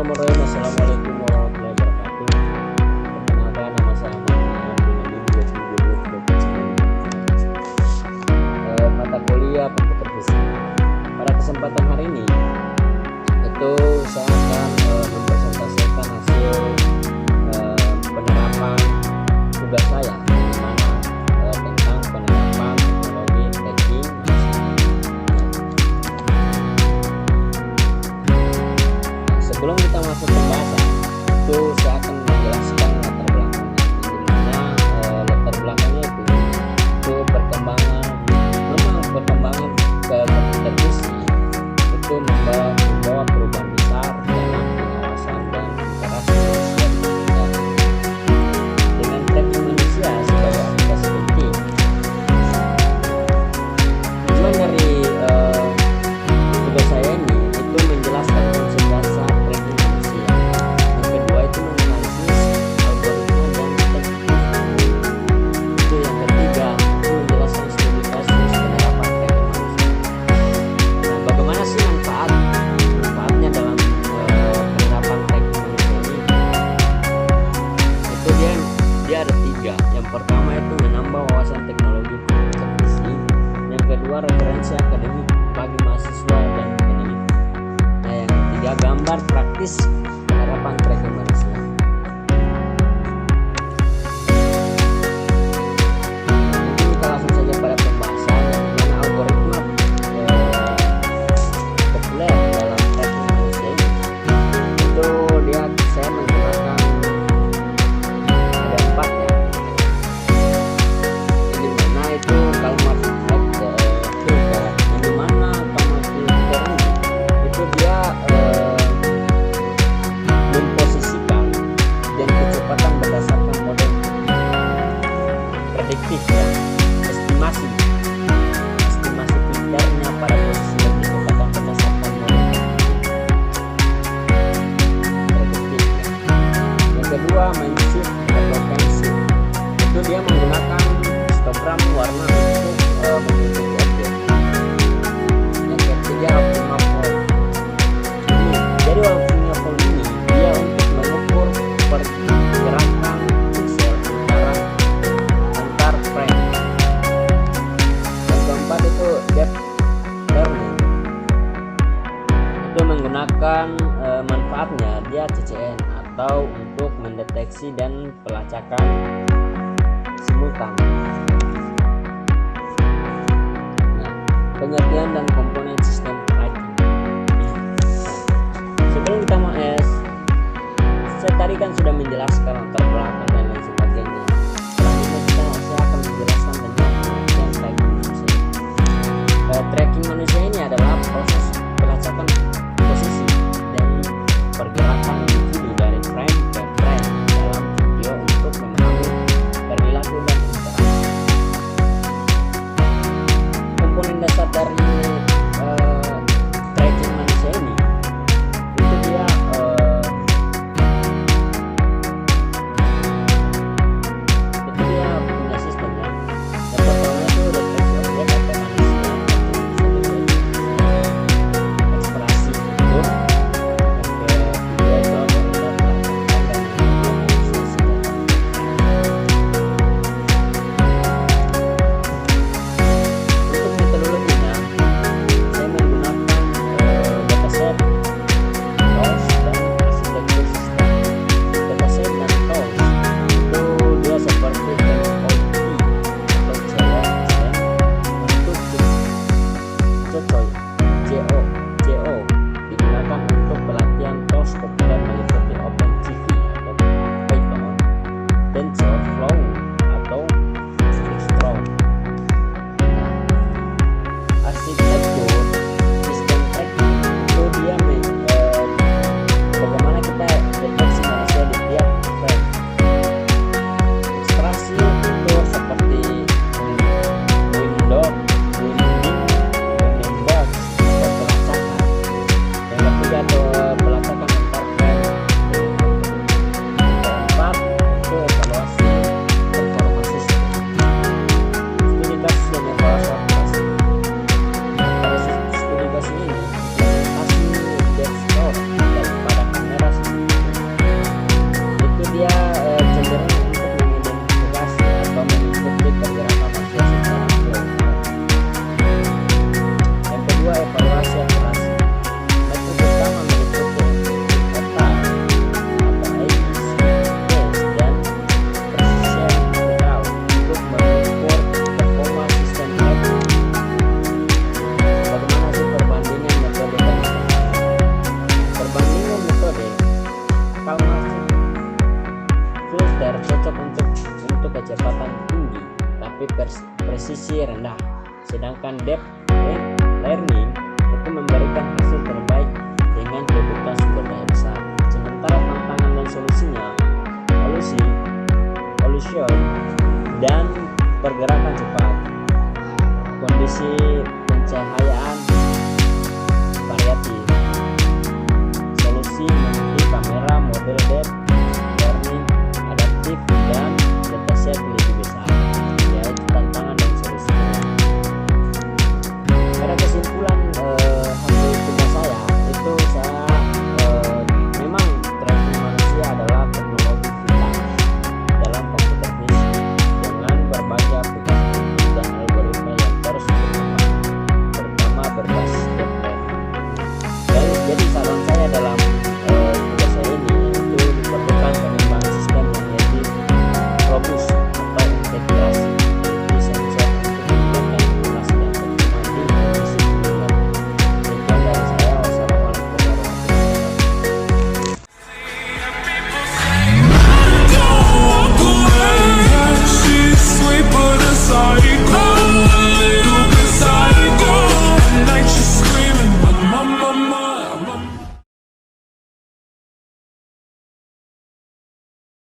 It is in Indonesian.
Bismillahirrahmanirrahim. Assalamualaikum warahmatullahi wabarakatuh. Perkenalkan, nama saya Muhammad dengan NIM 2020. Mata kuliah komputer fisik. Pada kesempatan hari ini itu saya akan mempresentasikan hasil penerapan tugas saya, di mana tentang penerapan teknologi tracking. Sebelum kita masuk ke pembahasan, itu saya akan menjelaskan latar belakangnya. Latar belakangnya itu perkembangan ke komputer fisik itu membawa perubahan besar dalam pengawasan dan interaksi manusia dengan tracking manusia sebagai aplikasi penting. Tujuan dari tugas saya ini itu menjelaskan konsep dasar tracking manusia. Yang kedua itu menganalisis algoritma dan teknik. Itu yang ketiga itu menjelaskan studi kasus penerapan tracking manusia. Nah, bagaimana sih manfaatnya dalam penerapan tracking manusia ini? Itu dia ada tiga. Yang pertama itu menambah wawasan teknologi komputer fisik. Yang kedua referensi akademik bagi mahasiswa dan peneliti. Nah, yang ketiga gambar praktis penerapan tracking manusia. Mungkin kita langsung saja pada pembahasan dengan algoritma populer dalam tracking manusia ini. Itu saya menggunakan ada 4 ya. Yang dimana itu Kalmar filter, yang dimana Kalmar filter itu dia memposisikan dan kecepatan berdasarkan model prediktif ya, estimasi filternya pada posisi dan kecepatan berdasarkan model prediktif ya. Yang kedua shift frequency, itu dia menggunakan histogram warna untuk mengikuti objek. Yang ketiga optimal fold ini, jadi optimal fold ini dia untuk mengukur pergerakan pixel antar frame. Yang keempat itu depth learning, itu menggunakan manfaatnya dia CCN atau untuk mendeteksi dan pelacakan simultan. Nah, pengertian dan komponen sistem tracking. Sebelum kita saya tadi kan sudah menjelaskan latar belakang dan lain sebagainya. Selanjutnya saya akan menjelaskan tentang pengertian tracking manusia. Tracking manusia ini adalah proses pelacakan posisi dan pergerakan individu dari frame ke frame dalam video untuk memahami perilaku dan interaksi. Komponen dasar dari tracking manusia ini itu dia punya sistemnya. Yang pertama itu deteksi objek atau manusia, eksplorasi menggunakan depth